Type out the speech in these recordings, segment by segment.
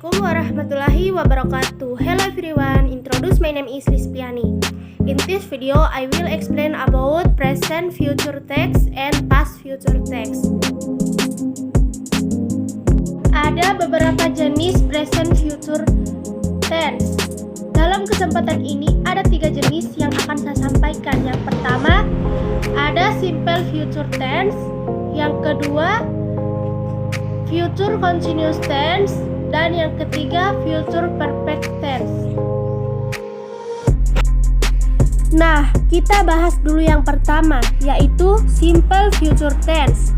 Assalamualaikum warahmatullahi wabarakatuh. Hello everyone, introduce my name is Lispiani. In this video, I will explain about present future tense and past future tense. Ada beberapa jenis present future tense. Dalam kesempatan ini ada 3 jenis yang akan saya sampaikan. Yang pertama, ada simple future tense. Yang kedua, future continuous tense. Dan yang ketiga, future perfect tense. Nah, kita bahas dulu yang pertama, yaitu simple future tense.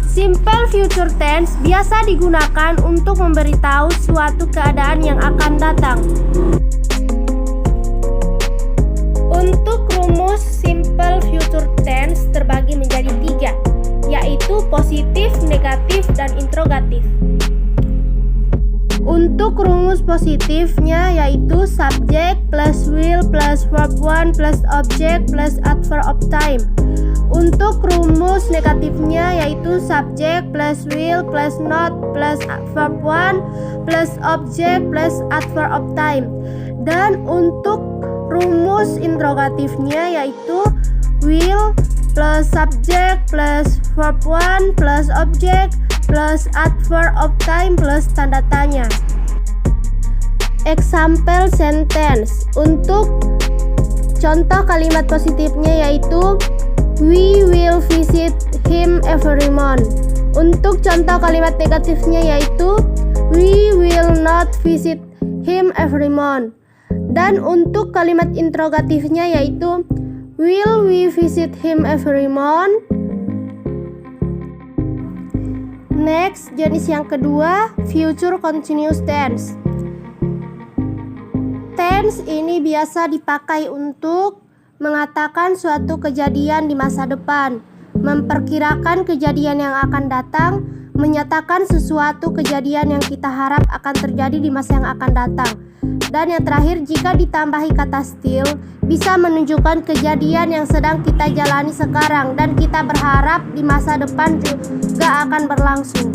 Simple future tense biasa digunakan untuk memberitahu suatu keadaan yang akan datang. Untuk rumus simple future tense terbagi menjadi 3, yaitu positif, negatif, dan interrogatif. Untuk rumus positifnya yaitu subject plus will plus verb 1 plus object plus adverb of time. Untuk rumus negatifnya yaitu subject plus will plus not plus verb 1 plus object plus adverb of time. Dan untuk rumus interrogatifnya yaitu will plus subject plus verb 1 plus object plus adverb of time plus tanda tanya. Example sentence. Untuk contoh kalimat positifnya yaitu we will visit him every month. Untuk contoh kalimat negatifnya yaitu we will not visit him every month. Dan untuk kalimat interrogatifnya yaitu will we visit him every month? Next, jenis yang kedua, future continuous tense. Tense ini biasa dipakai untuk mengatakan suatu kejadian di masa depan, memperkirakan kejadian yang akan datang, menyatakan sesuatu kejadian yang kita harap akan terjadi di masa yang akan datang. Dan yang terakhir, jika ditambahi kata still, bisa menunjukkan kejadian yang sedang kita jalani sekarang dan kita berharap di masa depan juga akan berlangsung.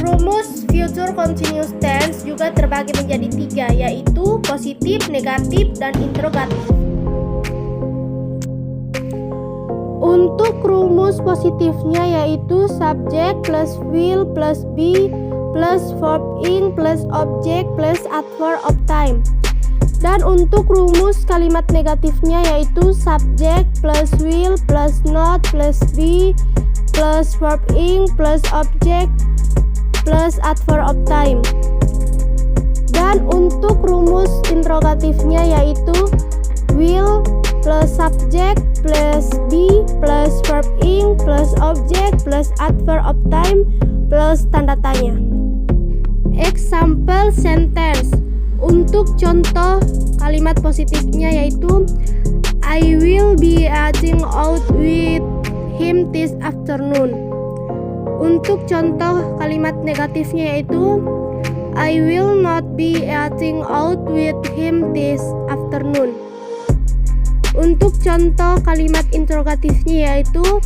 Rumus future continuous tense juga terbagi menjadi 3, yaitu positif, negatif, dan interrogatif. Untuk rumus positifnya yaitu subject plus will plus be plus verb ing plus object plus adverb of time. Dan untuk rumus kalimat negatifnya yaitu subject plus will plus not plus be plus verb ing plus object plus adverb of time. Dan untuk rumus interrogatifnya yaitu will plus subject plus be plus verb ing plus object plus adverb of time plus tanda tanya. Example sentence. Untuk contoh kalimat positifnya yaitu I will be eating out with him this afternoon. Untuk contoh kalimat negatifnya yaitu I will not be eating out with him this afternoon. Untuk contoh kalimat interrogatifnya yaitu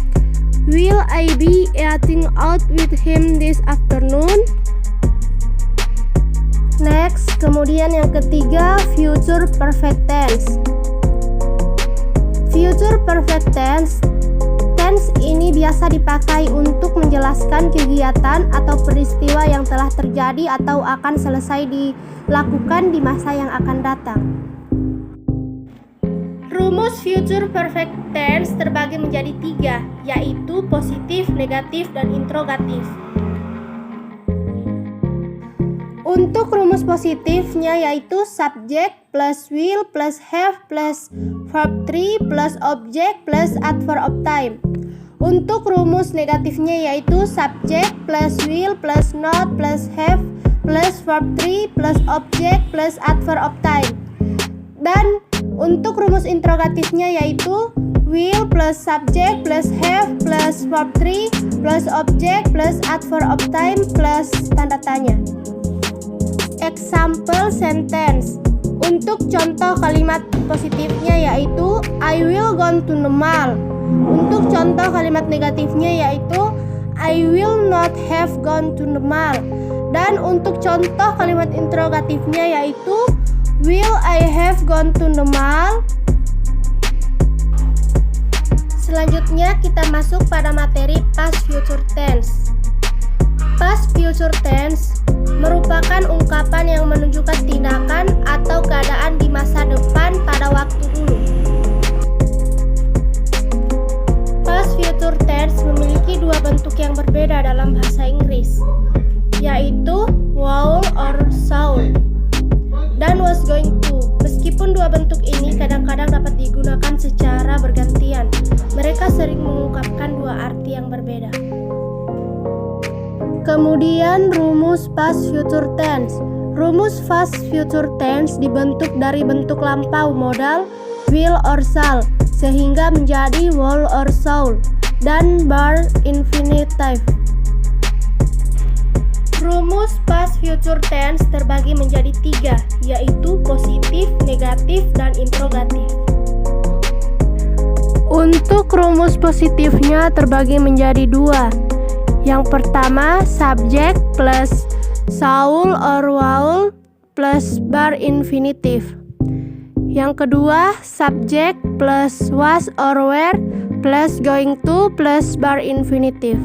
will I be eating out with him this afternoon? Next, kemudian yang ketiga, future perfect tense. Future perfect tense ini biasa dipakai untuk menjelaskan kegiatan atau peristiwa yang telah terjadi atau akan selesai dilakukan di masa yang akan datang. Rumus future perfect tense terbagi menjadi 3, yaitu positif, negatif, dan interrogatif. Untuk rumus positifnya yaitu subject plus will plus have plus verb 3 plus object plus adverb of time. Untuk rumus negatifnya yaitu subject plus will plus not plus have plus verb 3 plus object plus adverb of time. Dan untuk rumus interrogatifnya yaitu will plus subject plus have plus verb 3 plus object plus adverb of time plus tanda tanya. Example sentence. Untuk contoh kalimat positifnya yaitu I will go to the mall. Untuk contoh kalimat negatifnya yaitu I will not have gone to the mall. Dan untuk contoh kalimat interrogatifnya yaitu will I have gone to the mall? Selanjutnya kita masuk pada materi past future tense. Past future tense merupakan ungkapan yang menunjukkan tindakan atau keadaan di masa depan pada waktu dulu. Past future tense memiliki dua bentuk yang berbeda dalam bahasa Inggris, yaitu will or shall dan was going to. Meskipun dua bentuk ini kadang-kadang dapat digunakan secara bergantian, mereka sering mengungkapkan dua arti yang berbeda. Kemudian rumus past future tense. Rumus past future tense dibentuk dari bentuk lampau modal will or shall sehingga menjadi will or shall dan bar infinitive. Rumus past future tense terbagi menjadi tiga, yaitu positif, negatif, dan interrogatif. Untuk rumus positifnya terbagi menjadi dua. Yang pertama, subject plus shall or will plus bar infinitive. Yang kedua, subject plus was or were plus going to plus bar infinitive.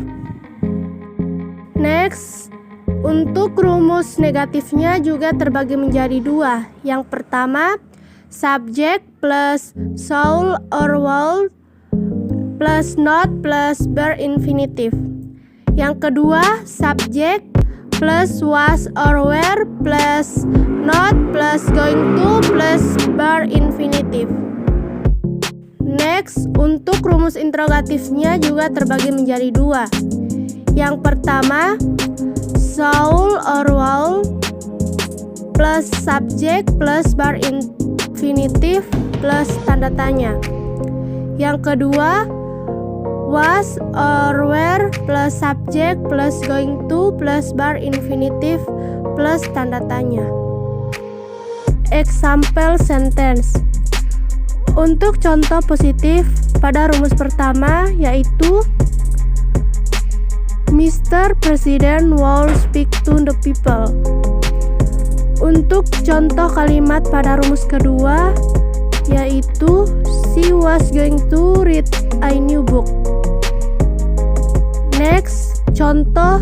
Next, untuk rumus negatifnya juga terbagi menjadi dua. Yang pertama, subject plus shall or will plus not plus bar infinitive. Yang kedua, subject plus was or were plus not plus going to plus bar infinitive. Next, untuk rumus interrogatifnya juga terbagi menjadi dua. Yang pertama, shall or will plus subject plus bar infinitive plus tanda tanya. Yang kedua, was or were plus subject plus going to plus bar infinitive plus tanda tanya. Example sentence. Untuk contoh positif pada rumus pertama yaitu Mr. President will speak to the people. Untuk contoh kalimat pada rumus kedua yaitu she was going to read a new book. Next, contoh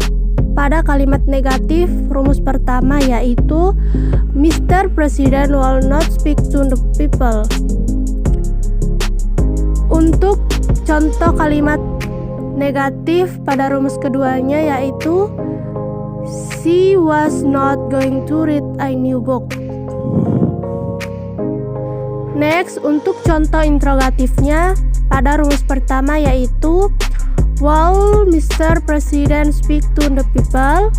pada kalimat negatif rumus pertama yaitu Mr. President will not speak to the people. Untuk contoh kalimat negatif pada rumus keduanya yaitu she was not going to read a new book. Next, untuk contoh interrogatifnya pada rumus pertama yaitu will Mr. President speak to the people?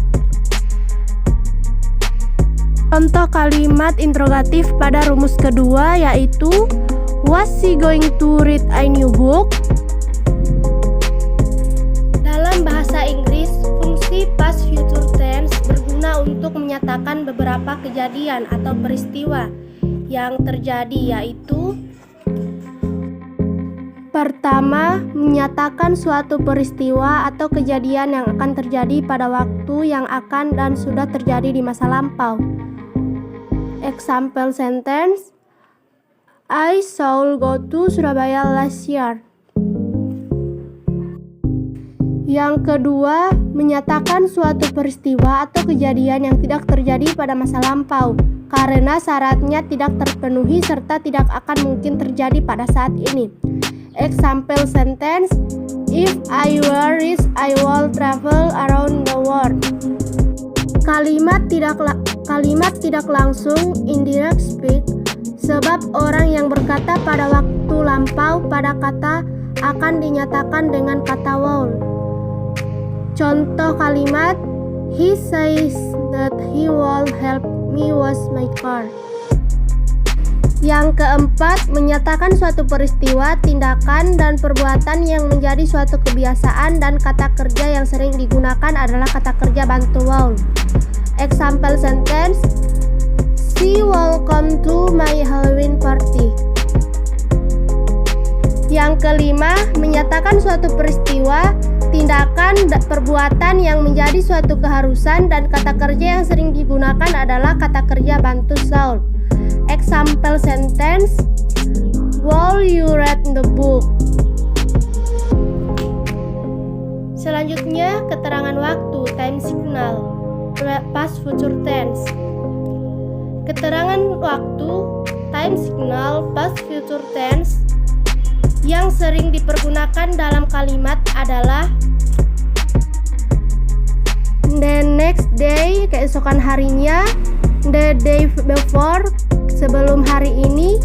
Contoh kalimat interrogatif pada rumus kedua yaitu was he going to read a new book? Dalam bahasa Inggris, fungsi past future tense berguna untuk menyatakan beberapa kejadian atau peristiwa yang terjadi yaitu pertama, menyatakan suatu peristiwa atau kejadian yang akan terjadi pada waktu yang akan dan sudah terjadi di masa lampau. Example sentence, I shall go to Surabaya last year. Yang kedua, menyatakan suatu peristiwa atau kejadian yang tidak terjadi pada masa lampau karena syaratnya tidak terpenuhi serta tidak akan mungkin terjadi pada saat ini. Example sentence, if I were rich, I will travel around the world. Kalimat tidak langsung indirect speech sebab orang yang berkata pada waktu lampau pada kata akan dinyatakan dengan kata will. Contoh kalimat, he says that he will help me wash my car. Yang keempat, menyatakan suatu peristiwa, tindakan, dan perbuatan yang menjadi suatu kebiasaan dan kata kerja yang sering digunakan adalah kata kerja bantu will. Example sentence, she will come to my Halloween party. Yang kelima, menyatakan suatu peristiwa, tindakan perbuatan yang menjadi suatu keharusan, dan kata kerja yang sering digunakan adalah kata kerja bantu should. Example sentence: will you read the book? Selanjutnya, keterangan waktu, time signal, past future tense. Keterangan waktu, time signal, past future tense yang sering dipergunakan dalam kalimat adalah the next day, keesokan harinya; the day before, sebelum hari ini;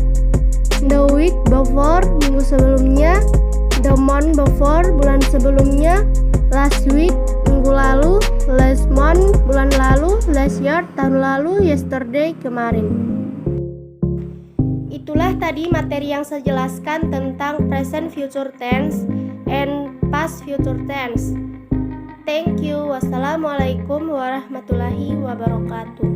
the week before, minggu sebelumnya; the month before, bulan sebelumnya; last week, minggu lalu; last month, bulan lalu; last year, tahun lalu; yesterday, kemarin. Itulah tadi materi yang saya jelaskan tentang present future tense and past future tense. Thank you. Wassalamualaikum warahmatullahi wabarakatuh.